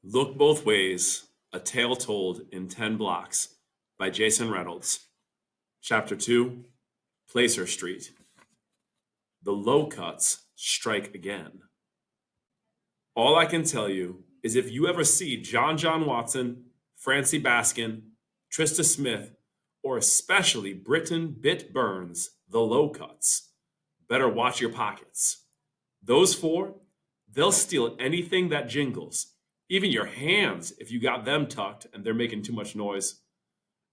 Look Both Ways, A Tale Told in 10 Blocks by Jason Reynolds. Chapter 2, Placer Street. The low cuts strike again. All I can tell you is if you ever see John Watson, Francie Baskin, Trista Smith, or especially Britton Bit Burns, the low cuts, better watch your pockets. Those four, they'll steal anything that jingles. Even your hands, if you got them tucked and they're making too much noise.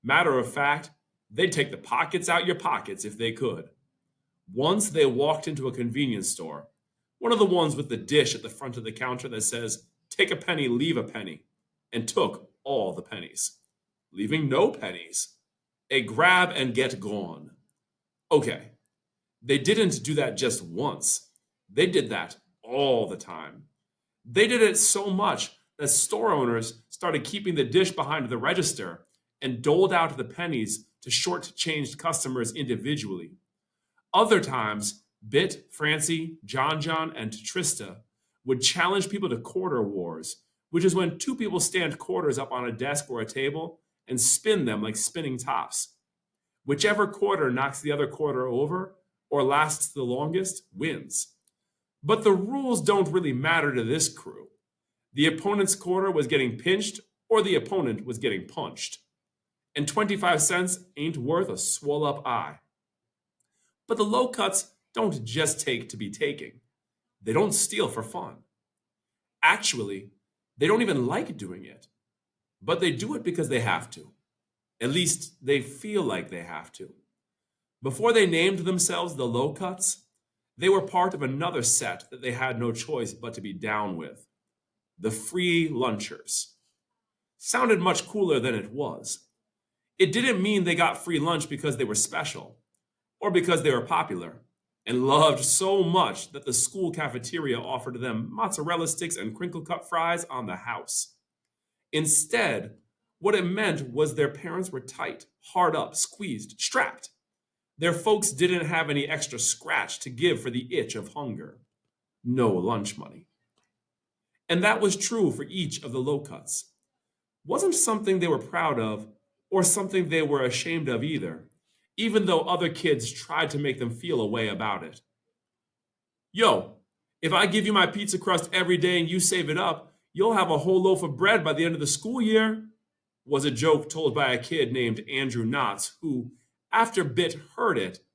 Matter of fact, they'd take the pockets out your pockets if they could. Once they walked into a convenience store, one of the ones with the dish at the front of the counter that says, "Take a penny, leave a penny," and took all the pennies, leaving no pennies. A grab and get gone. Okay, they didn't do that just once. They did that all the time. They did it so much that store owners started keeping the dish behind the register and doled out the pennies to short-changed customers individually. Other times, Bit, Francie, John, and Trista would challenge people to quarter wars, which is when two people stand quarters up on a desk or a table and spin them like spinning tops. Whichever quarter knocks the other quarter over or lasts the longest wins. But the rules don't really matter to this crew. The opponent's quarter was getting pinched or the opponent was getting punched. And 25 cents ain't worth a swell-up eye. But the low cuts don't just take to be taking. They don't steal for fun. Actually, they don't even like doing it. But they do it because they have to. At least they feel like they have to. Before they named themselves the low cuts, they were part of another set that they had no choice but to be down with. The free lunchers. Sounded much cooler than it was. It didn't mean they got free lunch because they were special, or because they were popular, and loved so much that the school cafeteria offered them mozzarella sticks and crinkle-cut fries on the house. Instead, what it meant was their parents were tight, hard up, squeezed, strapped. Their folks didn't have any extra scratch to give for the itch of hunger. No lunch money. And that was true for each of the low cuts. Wasn't something they were proud of or something they were ashamed of either, even though other kids tried to make them feel a way about it. "Yo, if I give you my pizza crust every day and you save it up, you'll have a whole loaf of bread by the end of the school year," was a joke told by a kid named Andrew Knotts, who, after Bit heard it,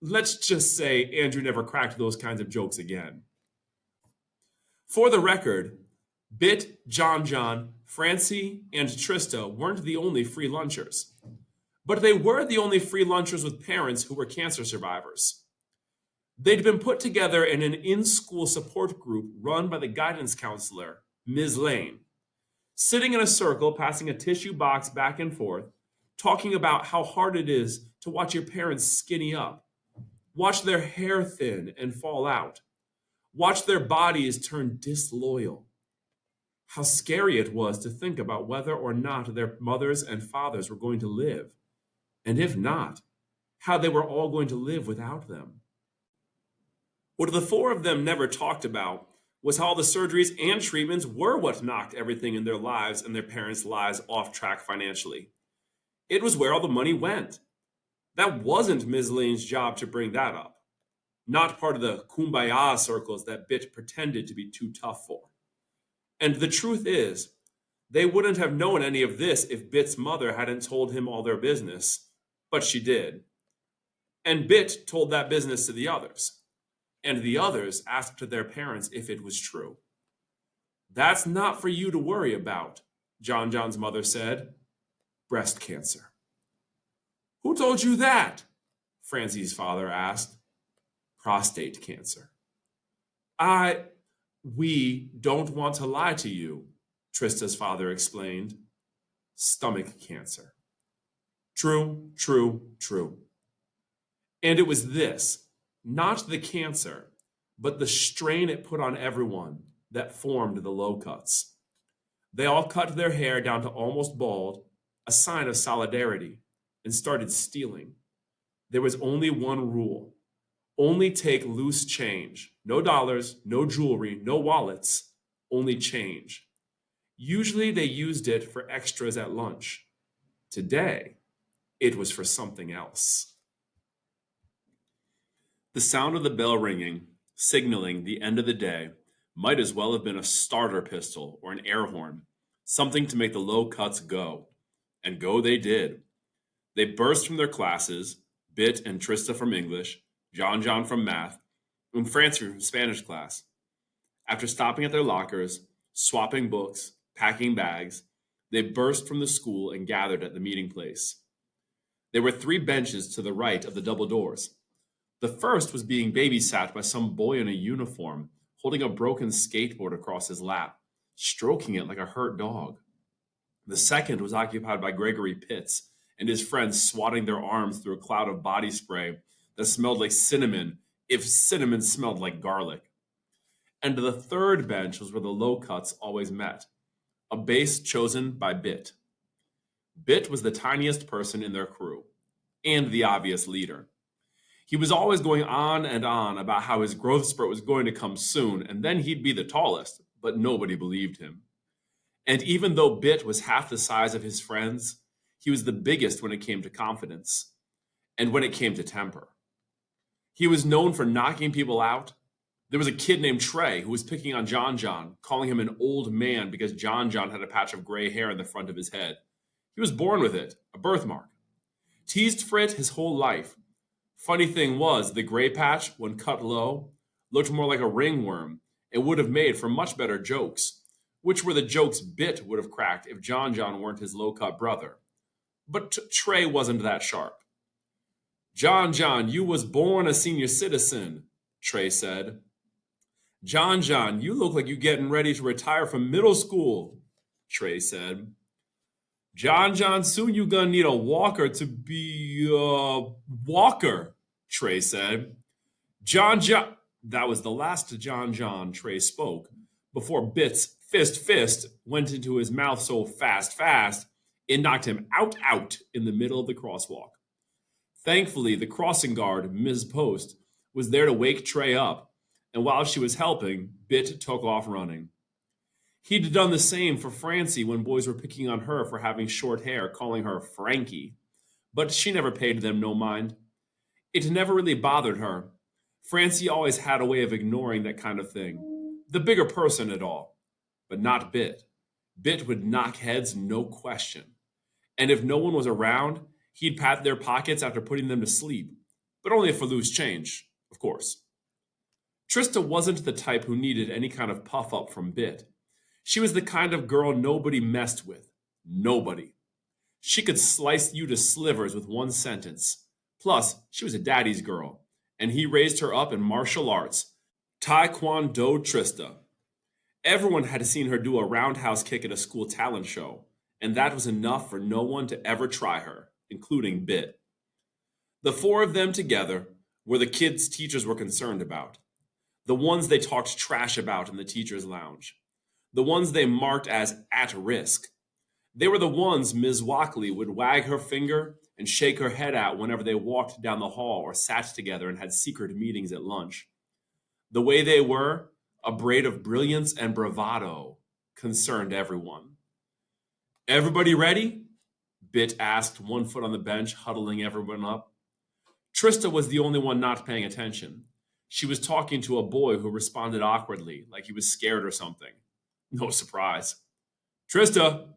let's just say Andrew never cracked those kinds of jokes again. For the record, Bit, John, Francie, and Trista weren't the only free lunchers. But they were the only free lunchers with parents who were cancer survivors. They'd been put together in an in-school support group run by the guidance counselor, Ms. Lane, sitting in a circle, passing a tissue box back and forth, talking about how hard it is to watch your parents skinny up, watch their hair thin and fall out, watch their bodies turn disloyal. How scary it was to think about whether or not their mothers and fathers were going to live, and if not, how they were all going to live without them. What the four of them never talked about was how the surgeries and treatments were what knocked everything in their lives and their parents' lives off track financially. It was where all the money went. That wasn't Ms. Lane's job to bring that up. Not part of the kumbaya circles that Bit pretended to be too tough for. And the truth is, they wouldn't have known any of this if Bit's mother hadn't told him all their business, but she did. And Bit told that business to the others, and the others asked their parents if it was true. "That's not for you to worry about," John's mother said. "Breast cancer." "Who told you that?" Francie's father asked. "Prostate cancer." We don't want to lie to you," Trista's father explained. "Stomach cancer." True. And it was this, not the cancer, but the strain it put on everyone that formed the low cuts. They all cut their hair down to almost bald, a sign of solidarity, and started stealing. There was only one rule. Only take loose change. No dollars, no jewelry, no wallets, only change. Usually they used it for extras at lunch. Today, it was for something else. The sound of the bell ringing, signaling the end of the day, might as well have been a starter pistol or an air horn, something to make the low cuts go. And go they did. They burst from their classes, Bit and Trista from English, John from math, and Francie from Spanish class. After stopping at their lockers, swapping books, packing bags, they burst from the school and gathered at the meeting place. There were 3 benches to the right of the double doors. The first was being babysat by some boy in a uniform, holding a broken skateboard across his lap, stroking it like a hurt dog. The second was occupied by Gregory Pitts and his friends swatting their arms through a cloud of body spray that smelled like cinnamon, if cinnamon smelled like garlic. And the third bench was where the low cuts always met, a base chosen by Bit. Bit was the tiniest person in their crew, and the obvious leader. He was always going on and on about how his growth spurt was going to come soon, and then he'd be the tallest, but nobody believed him. And even though Bit was half the size of his friends, he was the biggest when it came to confidence, and when it came to temper. He was known for knocking people out. There was a kid named Trey who was picking on John, calling him an old man because John had a patch of gray hair in the front of his head. He was born with it, a birthmark. Teased for it his whole life. Funny thing was, the gray patch, when cut low, looked more like a ringworm and would have made for much better jokes, which were the jokes Bit would have cracked if John weren't his low-cut brother. But Trey wasn't that sharp. John, you was born a senior citizen, Trey said. John, you look like you getting ready to retire from middle school, Trey said. John, soon you gonna need a walker to be walker, Trey said. John, that was the last John Trey spoke, before Bit's fist went into his mouth so fast, it knocked him out in the middle of the crosswalk. Thankfully, the crossing guard, Ms. Post, was there to wake Trey up, and while she was helping, Bit took off running. He'd done the same for Francie when boys were picking on her for having short hair, calling her Frankie. But she never paid them no mind. It never really bothered her. Francie always had a way of ignoring that kind of thing. The bigger person at all. But not Bit. Bit would knock heads, no question. And if no one was around, he'd pat their pockets after putting them to sleep. But only for loose change, of course. Trista wasn't the type who needed any kind of puff up from Bit. She was the kind of girl nobody messed with. Nobody. She could slice you to slivers with one sentence. Plus, she was a daddy's girl, and he raised her up in martial arts. Taekwondo Trista. Everyone had seen her do a roundhouse kick at a school talent show, and that was enough for no one to ever try her, including Bit. The 4 of them together were the kids teachers were concerned about. The ones they talked trash about in the teacher's lounge. The ones they marked as at risk. They were the ones Ms. Walkley would wag her finger and shake her head at whenever they walked down the hall or sat together and had secret meetings at lunch. The way they were, a braid of brilliance and bravado, concerned everyone. Everybody ready? Bit asked, one foot on the bench, huddling everyone up. Trista was the only one not paying attention. She was talking to a boy who responded awkwardly, like he was scared or something. No surprise. Trista!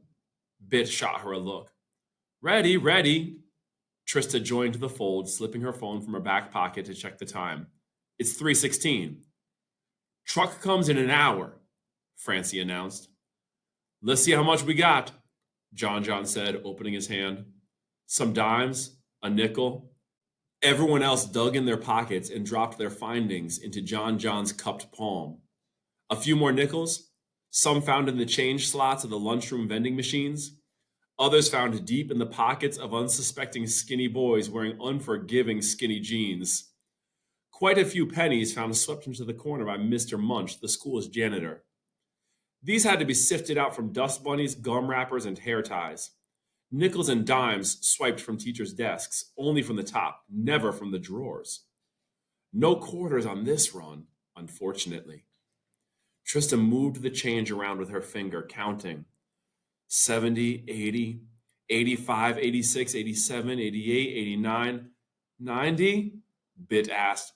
Bit shot her a look. Ready. Trista joined the fold, slipping her phone from her back pocket to check the time. It's 3:16. Truck comes in an hour, Francie announced. Let's see how much we got, John said, opening his hand. Some dimes, a nickel. Everyone else dug in their pockets and dropped their findings into John's cupped palm. A few more nickels, some found in the change slots of the lunchroom vending machines, others found deep in the pockets of unsuspecting skinny boys wearing unforgiving skinny jeans. Quite a few pennies found swept into the corner by Mr. Munch, the school's janitor. These had to be sifted out from dust bunnies, gum wrappers, and hair ties. Nickels and dimes swiped from teachers' desks, only from the top, never from the drawers. No quarters on this run, unfortunately. Trista moved the change around with her finger, counting 70, 80, 85, 86, 87, 88, 89, 90? Bit asked,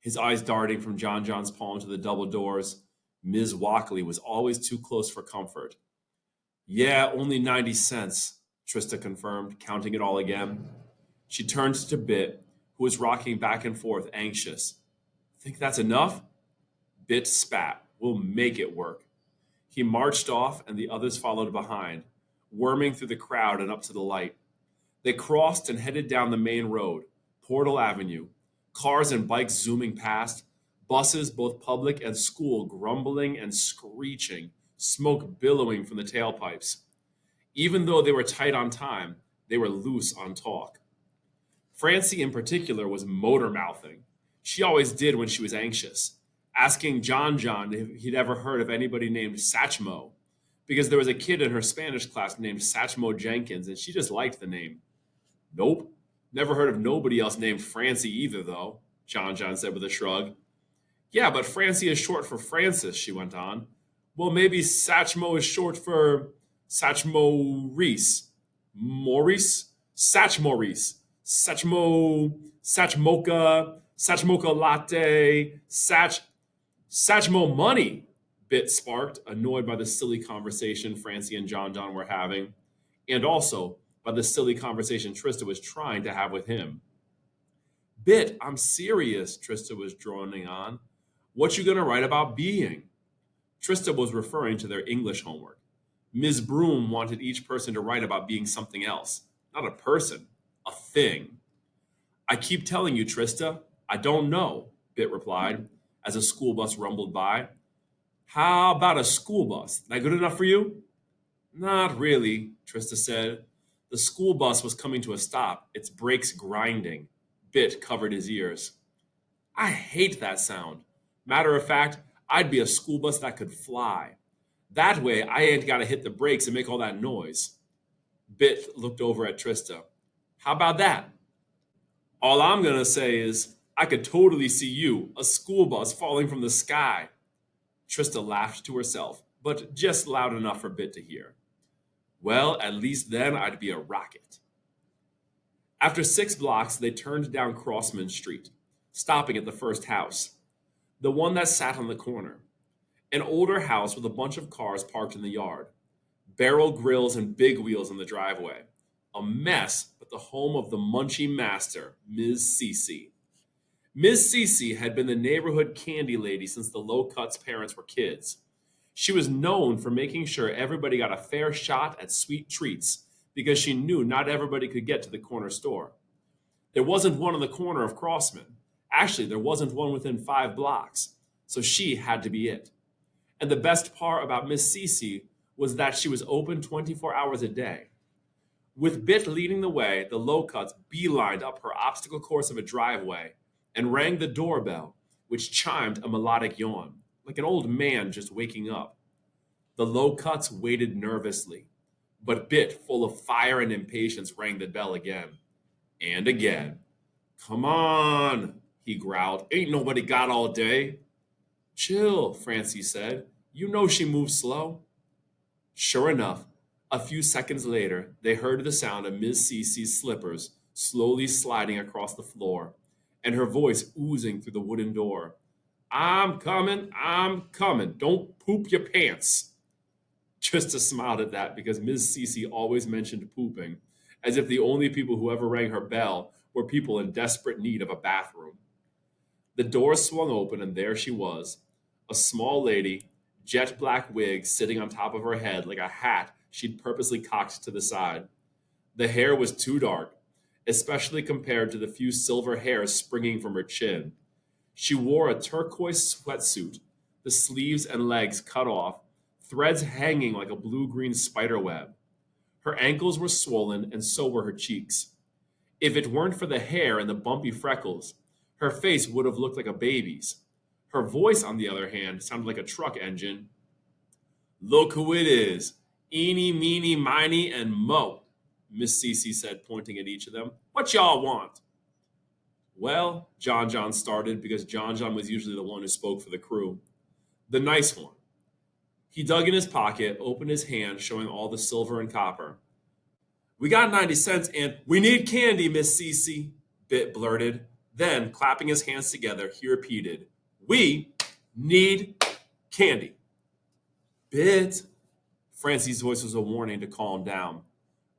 his eyes darting from John John's palm to the double doors. Ms. Walkley was always too close for comfort. Yeah, only 90 cents, Trista confirmed, counting it all again. She turned to Bit, who was rocking back and forth, anxious. Think that's enough? Bit spat. We'll make it work. He marched off, and the others followed behind, worming through the crowd and up to the light. They crossed and headed down the main road, Portal Avenue, cars and bikes zooming past, buses, both public and school, grumbling and screeching, smoke billowing from the tailpipes. Even though they were tight on time, they were loose on talk. Francie, in particular, was motor mouthing. She always did when she was anxious, asking John John if he'd ever heard of anybody named Satchmo, because there was a kid in her Spanish class named Satchmo Jenkins, and she just liked the name. Nope, never heard of nobody else named Francie either, though, John John said with a shrug. Yeah, but Francie is short for Francis, she went on. Well, maybe Satchmo is short for Satchmo Reese. Maurice? Satchmaurice. Satchmocha latte, Satchmo money, Bit sparked, annoyed by the silly conversation Francie and John John were having, and also by the silly conversation Trista was trying to have with him. Bit, I'm serious, Trista was droning on. What you gonna write about being? Trista was referring to their English homework. Ms. Broom wanted each person to write about being something else, not a person, a thing. I keep telling you, Trista, I don't know, Bit replied, as a school bus rumbled by. How about a school bus? That good enough for you? Not really, Trista said. The school bus was coming to a stop, its brakes grinding. Bit covered his ears. I hate that sound. Matter of fact, I'd be a school bus that could fly. That way, I ain't got to hit the brakes and make all that noise. Bit looked over at Trista. How about that? All I'm going to say is, I could totally see you, a school bus falling from the sky. Trista laughed to herself, but just loud enough for Bit to hear. Well, at least then I'd be a rocket. After 6 blocks, they turned down Crossman Street, stopping at the first house, the one that sat on the corner. An older house with a bunch of cars parked in the yard, barrel grills and big wheels in the driveway. A mess, but the home of the munchy master, Ms. CeeCee. Ms. CeeCee had been the neighborhood candy lady since the Low-Cuts parents were kids. She was known for making sure everybody got a fair shot at sweet treats because she knew not everybody could get to the corner store. There wasn't one on the corner of Crossman. Actually, there wasn't one within 5 blocks, so she had to be it. And the best part about Miss CeeCee was that she was open 24 hours a day. With Bit leading the way, the Low-Cuts beelined up her obstacle course of a driveway and rang the doorbell, which chimed a melodic yawn, like an old man just waking up. The Low-Cuts waited nervously, but Bit, full of fire and impatience, rang the bell again and again. Come on, he growled. Ain't nobody got all day. Chill, Francie said. You know she moves slow. Sure enough, a few seconds later, they heard the sound of Miss CeeCee's slippers slowly sliding across the floor, and her voice oozing through the wooden door. I'm coming, don't poop your pants. Trista smiled at that because Miss CeeCee always mentioned pooping, as if the only people who ever rang her bell were people in desperate need of a bathroom. The door swung open, and there she was, a small lady, jet black wig sitting on top of her head like a hat she'd purposely cocked to the side. The hair was too dark, especially compared to the few silver hairs springing from her chin. She wore a turquoise sweatsuit, the sleeves and legs cut off, threads hanging like a blue-green spider web. Her ankles were swollen, and so were her cheeks. If it weren't for the hair and the bumpy freckles, her face would have looked like a baby's. Her voice, on the other hand, sounded like a truck engine. Look who it is. Eeny, meeny, miny, and mo, Miss CeeCee said, pointing at each of them. What y'all want? Well, John John started because John John was usually the one who spoke for the crew. The nice one, He dug in his pocket, opened his hand, showing all the silver and copper. We got 90 cents and we need candy, Miss CeeCee, Bit blurted. Then, clapping his hands together, he repeated, We need candy. Bit. Francie's voice was a warning to calm down,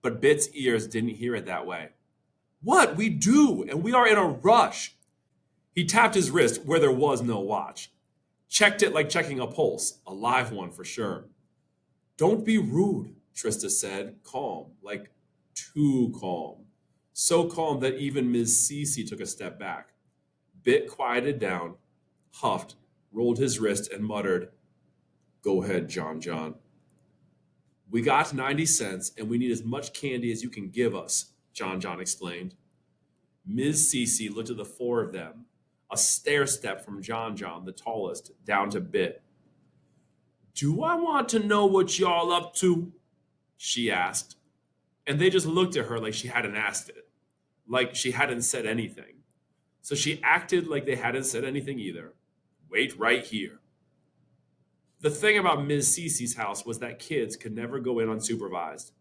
but Bit's ears didn't hear it that way. What? We do, and we are in a rush. He tapped his wrist where there was no watch. Checked it like checking a pulse, a live one for sure. Don't be rude, Trista said, calm, like too calm. So calm that even Ms. CeeCee took a step back. Bit quieted down, huffed, rolled his wrist, and muttered, Go ahead, John. We got 90 cents, and we need as much candy as you can give us, John explained. Ms. CeeCee looked at the four of them, a stair step from John, the tallest, down to Bit. Do I want to know what y'all up to? She asked. And they just looked at her like she hadn't asked it, like she hadn't said anything. So she acted like they hadn't said anything either. Wait right here. The thing about Ms. CeeCee's house was that kids could never go in unsupervised.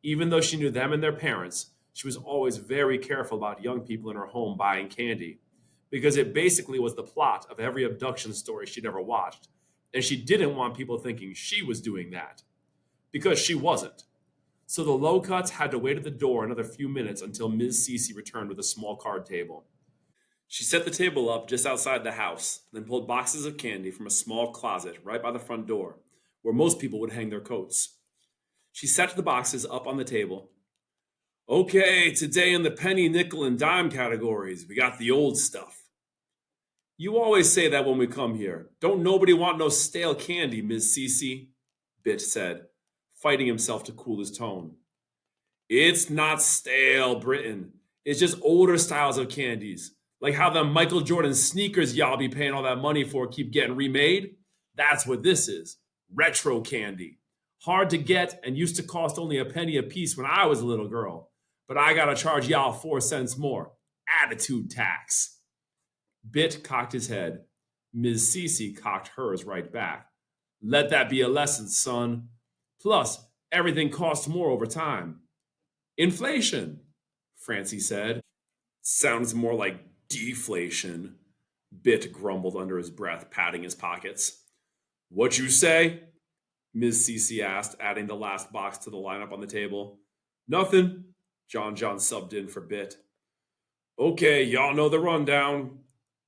Even though she knew them and their parents, she was always very careful about young people in her home buying candy, because it basically was the plot of every abduction story she'd ever watched, and she didn't want people thinking she was doing that, because she wasn't. So the low cuts had to wait at the door another few minutes until Ms. CeeCee returned with a small card table. She set the table up just outside the house, then pulled boxes of candy from a small closet right by the front door, where most people would hang their coats. She set the boxes up on the table. Okay, today in the penny, nickel, and dime categories, we got the old stuff. You always say that when we come here. Don't nobody want no stale candy, Ms. CeeCee, Bit said, fighting himself to cool his tone. It's not stale, Britain. It's just older styles of candies. Like how the Michael Jordan sneakers y'all be paying all that money for keep getting remade. That's what this is. Retro candy. Hard to get and used to cost only a penny a piece when I was a little girl. But I gotta charge y'all 4 cents more. Attitude tax. Bit cocked his head. Ms. CeeCee cocked hers right back. Let that be a lesson, son. Plus, everything costs more over time. Inflation, Francie said. Sounds more like deflation, Bit grumbled under his breath, patting his pockets. What you say? Ms. CeeCee asked, adding the last box to the lineup on the table. Nothing, John subbed in for Bit. Okay, y'all know the rundown,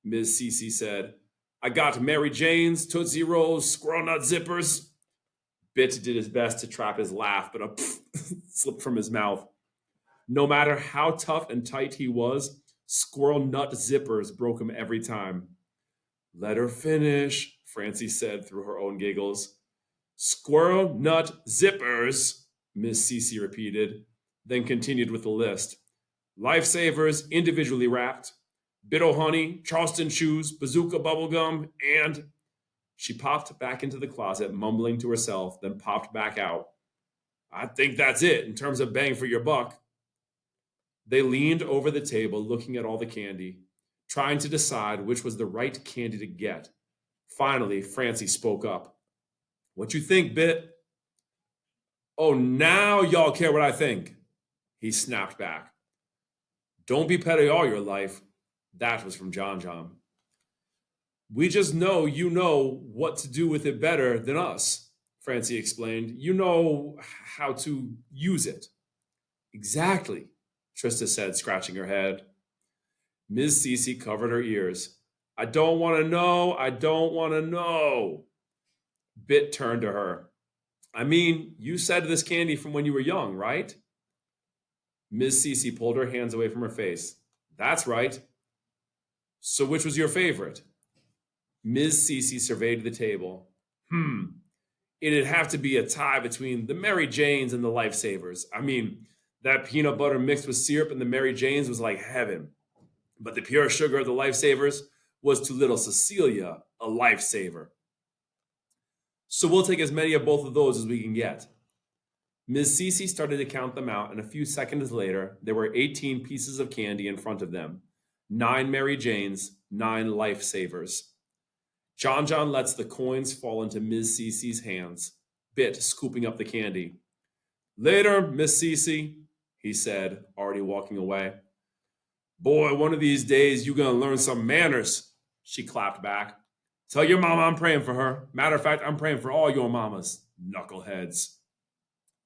Ms. CeeCee said. I got Mary Jane's, Tootsie Rolls, Squirrel Nut Zippers. Bit did his best to trap his laugh, but a slipped from his mouth. No matter how tough and tight he was, Squirrel Nut Zippers broke him every time. Let her finish, Francie said through her own giggles. Squirrel Nut Zippers, Miss CeeCee repeated, then continued with the list. Lifesavers, individually wrapped, Bit Honey, Charleston Chews, Bazooka Bubblegum, and... She popped back into the closet, mumbling to herself, then popped back out. I think that's it in terms of bang for your buck. They leaned over the table, looking at all the candy, trying to decide which was the right candy to get. Finally, Francie spoke up. What you think, Bit? Oh, now y'all care what I think, he snapped back. Don't be petty all your life. That was from John. We just know you know what to do with it better than us, Francie explained. You know how to use it. Exactly, Trista said, scratching her head. Ms. CeeCee covered her ears. I don't want to know. Bit turned to her. I mean, you said this candy from when you were young, right? Ms. CeeCee pulled her hands away from her face. That's right. So which was your favorite? Ms. CeeCee surveyed the table. It'd have to be a tie between the Mary Janes and the Lifesavers. I mean, that peanut butter mixed with syrup in the Mary Janes was like heaven. But the pure sugar of the Lifesavers was to little Cecilia a lifesaver. So we'll take as many of both of those as we can get. Ms. CeeCee started to count them out, and a few seconds later, there were 18 pieces of candy in front of them. 9 Mary Janes, 9 Lifesavers. John lets the coins fall into Miss CeeCee's hands, Bit scooping up the candy. Later, Miss CeeCee, he said, already walking away. Boy, one of these days you gonna learn some manners, she clapped back. Tell your mama I'm praying for her. Matter of fact, I'm praying for all your mamas, knuckleheads.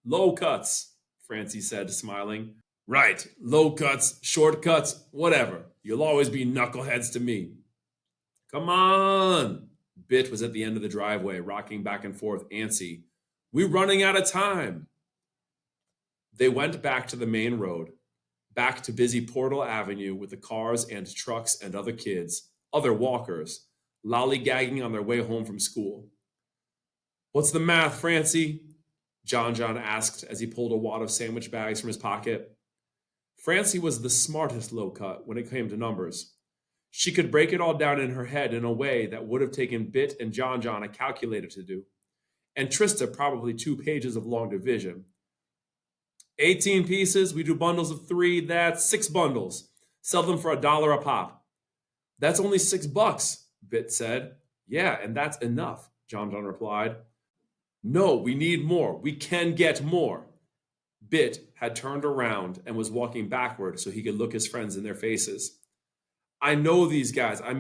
Low cuts, Francie said, smiling. Right, low cuts, short cuts, whatever. You'll always be knuckleheads to me. Come on. Bit was at the end of the driveway, rocking back and forth, antsy. We're running out of time. They went back to the main road, back to busy Portal Avenue with the cars and trucks and other kids, other walkers, lollygagging on their way home from school. What's the math, Francie? John asked as he pulled a wad of sandwich bags from his pocket. Francie was the smartest low cut when it came to numbers. She could break it all down in her head in a way that would have taken Bit and John a calculator to do, and Trista probably 2 pages of long division. 18 pieces, we do bundles of 3, that's 6 bundles. Sell them for $1 a pop. That's only $6, Bit said. Yeah, and that's enough, John replied. No, we need more. We can get more. Bit had turned around and was walking backward so he could look his friends in their faces. I know these guys. I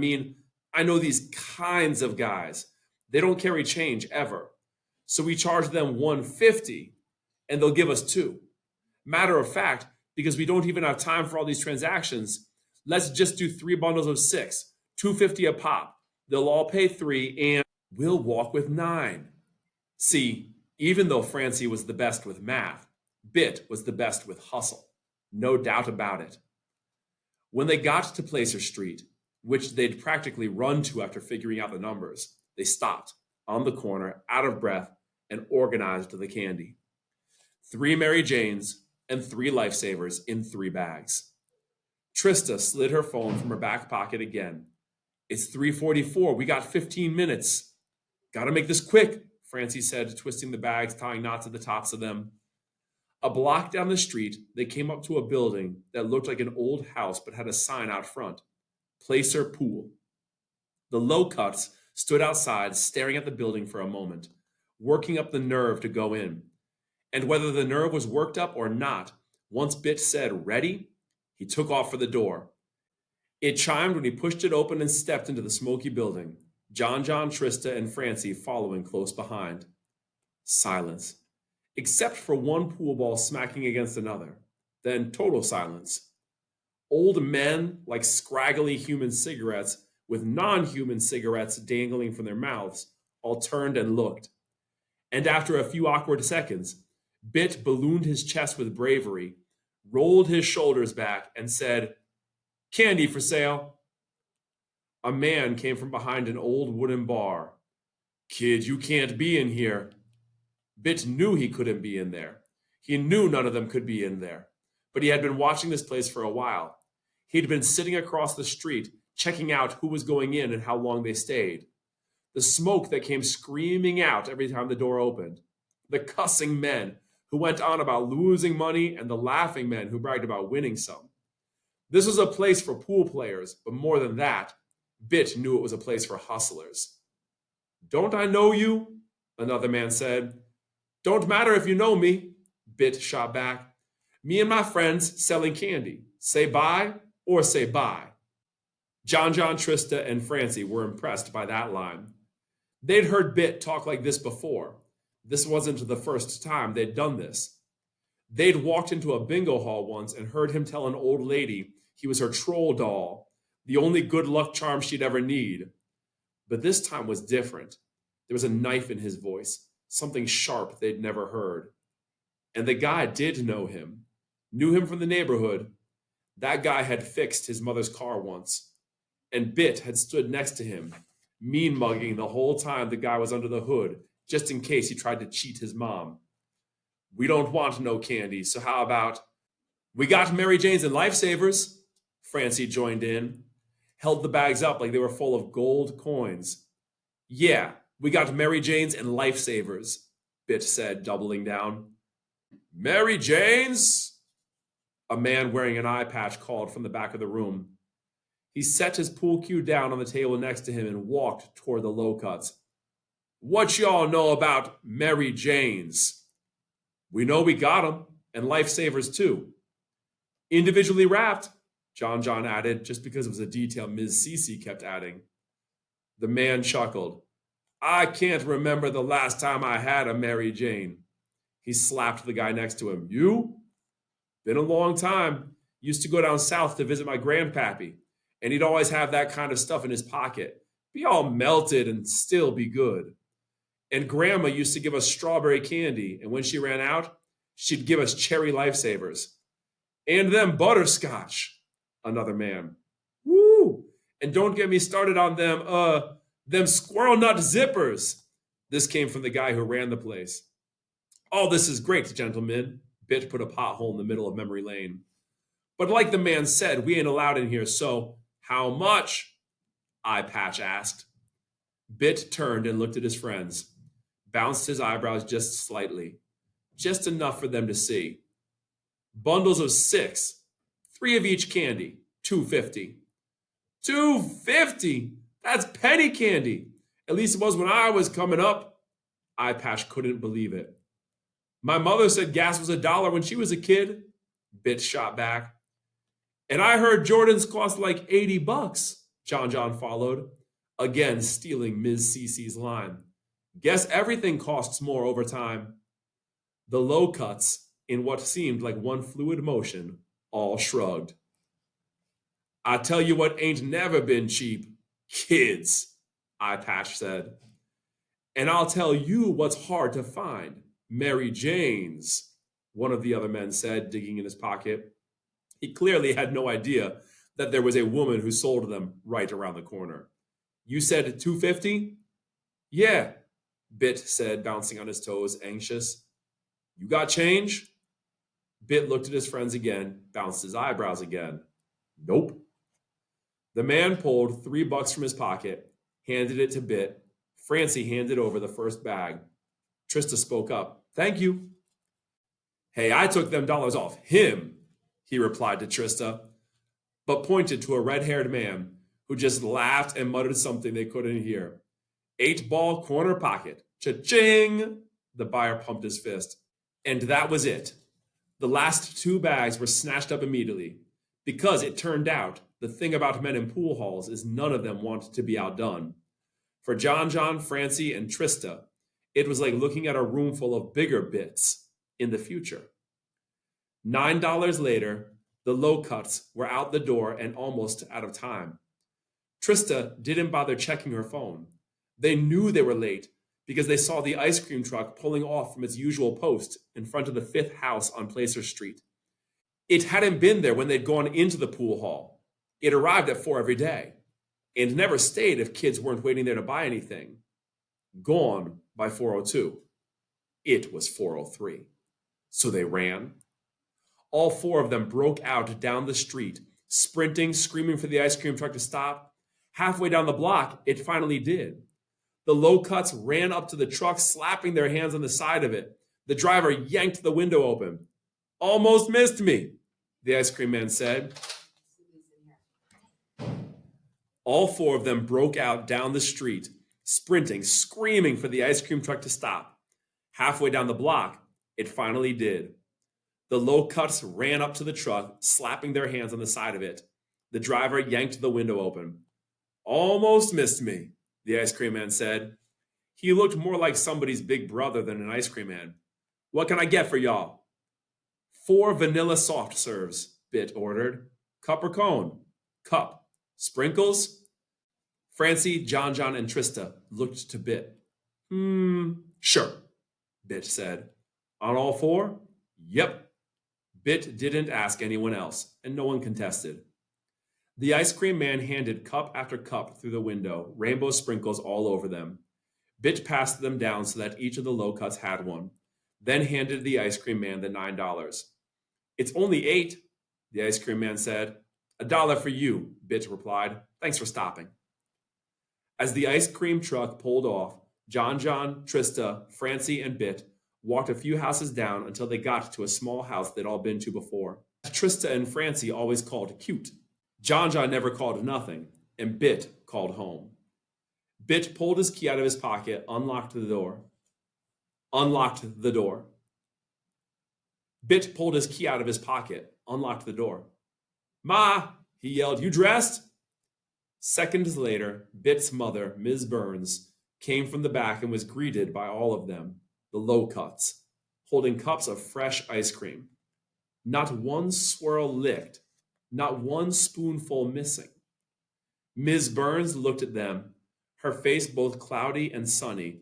know these kinds of guys. They don't carry change ever. So we charge them $150 and they'll give us 2. Matter of fact, because we don't even have time for all these transactions, let's just do 3 bundles of 6, $250 a pop. They'll all pay 3 and we'll walk with 9. See, even though Francie was the best with math, Bit was the best with hustle. No doubt about it. When they got to Placer Street, which they'd practically run to after figuring out the numbers, they stopped on the corner, out of breath, and organized the candy. 3 Mary Janes and 3 lifesavers in 3 bags. Trista slid her phone from her back pocket again. It's 3:44. We got 15 minutes. Gotta make this quick, Francie said, twisting the bags, tying knots at the tops of them. A block down the street, they came up to a building that looked like an old house but had a sign out front. Placer Pool. The low cuts stood outside, staring at the building for a moment, working up the nerve to go in. And whether the nerve was worked up or not, once Bit said, ready, he took off for the door. It chimed when he pushed it open and stepped into the smoky building, John, Trista, and Francie following close behind. Silence, except for one pool ball smacking against another. Then total silence. Old men, like scraggly human cigarettes, with non-human cigarettes dangling from their mouths, all turned and looked. And after a few awkward seconds, Bit ballooned his chest with bravery, rolled his shoulders back, and said, Candy for sale. A man came from behind an old wooden bar. Kid, you can't be in here. Bit knew he couldn't be in there. He knew none of them could be in there. But he had been watching this place for a while. He'd been sitting across the street, checking out who was going in and how long they stayed. The smoke that came screaming out every time the door opened. The cussing men who went on about losing money and the laughing men who bragged about winning some. This was a place for pool players, but more than that, Bit knew it was a place for hustlers. Don't I know you? Another man said. Don't matter if you know me, Bit shot back. Me and my friends selling candy. Say bye or say bye. John, Trista, and Francie were impressed by that line. They'd heard Bit talk like this before. This wasn't the first time they'd done this. They'd walked into a bingo hall once and heard him tell an old lady he was her troll doll, the only good luck charm she'd ever need. But this time was different. There was a knife in his voice, something sharp they'd never heard. And the guy did know him, knew him from the neighborhood. That guy had fixed his mother's car once, and Bit had stood next to him, mean-mugging the whole time the guy was under the hood, just in case he tried to cheat his mom. We don't want no candy, so how about... We got Mary Janes and lifesavers, Francie joined in, held the bags up like they were full of gold coins. Yeah, we got Mary Janes and lifesavers, Bit said, doubling down. Mary Janes? A man wearing an eye patch called from the back of the room. He set his pool cue down on the table next to him and walked toward the low cuts. What y'all know about Mary Janes? We know we got 'em, and lifesavers too. Individually wrapped, John added, just because it was a detail Ms. CeeCee kept adding. The man chuckled. I can't remember the last time I had a Mary Jane. He slapped the guy next to him. You? Been a long time. Used to go down south to visit my grandpappy, and he'd always have that kind of stuff in his pocket. Be all melted and still be good. And Grandma used to give us strawberry candy, and when she ran out, she'd give us cherry lifesavers. And them butterscotch, another man. Woo! And don't get me started on them squirrel nut zippers. This came from the guy who ran the place. All this is great, gentlemen. Bit put a pothole in the middle of memory lane. But like the man said, we ain't allowed in here, so how much? Eye Patch asked. Bit turned and looked at his friends, bounced his eyebrows just slightly, just enough for them to see. Bundles of 6, 3 of each candy, $2.50. $2.50? That's penny candy. At least it was when I was coming up. Eye Patch couldn't believe it. My mother said gas was $1 when she was a kid. Bit shot back. And I heard Jordans cost like $80. John followed, again stealing Ms. CeeCee's line. Guess everything costs more over time. The low cuts, in what seemed like one fluid motion, all shrugged. I tell you what ain't never been cheap. Kids, Eye Patch said. And I'll tell you what's hard to find. Mary Janes, one of the other men said, digging in his pocket. He clearly had no idea that there was a woman who sold them right around the corner. You said $2.50? Yeah, Bit said, bouncing on his toes, anxious. You got change? Bit looked at his friends again, bounced his eyebrows again. Nope. The man pulled $3 from his pocket, handed it to Bit. Francie handed over the first bag. Trista spoke up. Thank you. Hey, I took them dollars off him, he replied to Trista, but pointed to a red-haired man who just laughed and muttered something they couldn't hear. 8-ball corner pocket. Cha-ching! The buyer pumped his fist. And that was it. The last 2 bags were snatched up immediately, because it turned out the thing about men in pool halls is none of them want to be outdone. For John, Francie, and Trista, it was like looking at a room full of bigger bits in the future. $9 later, the low cuts were out the door and almost out of time. Trista didn't bother checking her phone. They knew they were late because they saw the ice cream truck pulling off from its usual post in front of the 5th house on Placer Street. It hadn't been there when they'd gone into the pool hall. It arrived at 4 every day and never stayed if kids weren't waiting there to buy anything. Gone by 4:02. It was 4:03. So they ran. All 4 of them broke out down the street, sprinting, screaming for the ice cream truck to stop. Halfway down the block, it finally did. The low cuts ran up to the truck, slapping their hands on the side of it. The driver yanked the window open. Almost missed me, the ice cream man said. All 4 of them broke out down the street, sprinting, screaming for the ice cream truck to stop. Halfway down the block, it finally did. The low cuts ran up to the truck, slapping their hands on the side of it. The driver yanked the window open. Almost missed me, the ice cream man said. He looked more like somebody's big brother than an ice cream man. What can I get for y'all? 4 vanilla soft serves, Bit ordered. Cup or cone? Cup. Sprinkles? Francie, John, and Trista looked to Bit. Sure, Bit said. On all 4? Yep. Bit didn't ask anyone else, and no one contested. The ice cream man handed cup after cup through the window, rainbow sprinkles all over them. Bit passed them down so that each of the low cuts had one, then handed the ice cream man the $9. It's only 8, the ice cream man said. $1 for you, Bit replied. Thanks for stopping. As the ice cream truck pulled off, John, Trista, Francie, and Bit walked a few houses down until they got to a small house they'd all been to before. Trista and Francie always called cute. John John never called nothing, and Bit called home. Bit pulled his key out of his pocket, unlocked the door. Unlocked the door. Bit pulled his key out of his pocket, unlocked the door. Ma, he yelled, you dressed? Seconds later, Bit's mother, Ms. Burns, came from the back and was greeted by all of them, the low cuts, holding cups of fresh ice cream. Not one swirl licked, not one spoonful missing. Ms. Burns looked at them, her face both cloudy and sunny,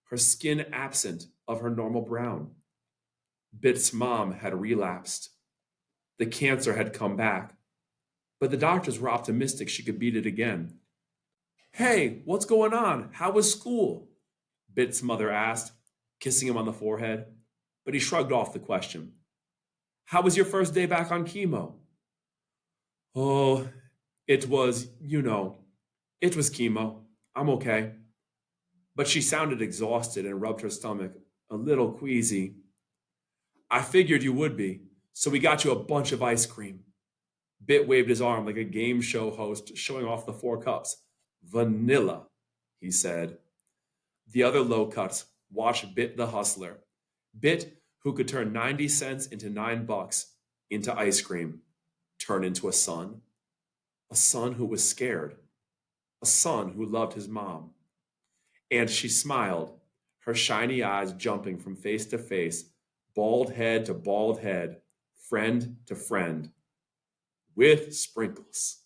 her skin absent of her normal brown. Bit's mom had relapsed. The cancer had come back, but the doctors were optimistic she could beat it again. Hey, what's going on? How was school? Bit's mother asked, kissing him on the forehead, but he shrugged off the question. How was your first day back on chemo? Oh, it was, it was chemo. I'm okay. But she sounded exhausted and rubbed her stomach, a little queasy. I figured you would be, so we got you a bunch of ice cream. Bit waved his arm like a game show host showing off the 4 cups. Vanilla, he said. The other low cuts watched Bit the hustler. Bit, who could turn 90 cents into $9 into ice cream, turn into a son who was scared, a son who loved his mom. And she smiled, her shiny eyes jumping from face to face, bald head to bald head, friend to friend, with sprinkles.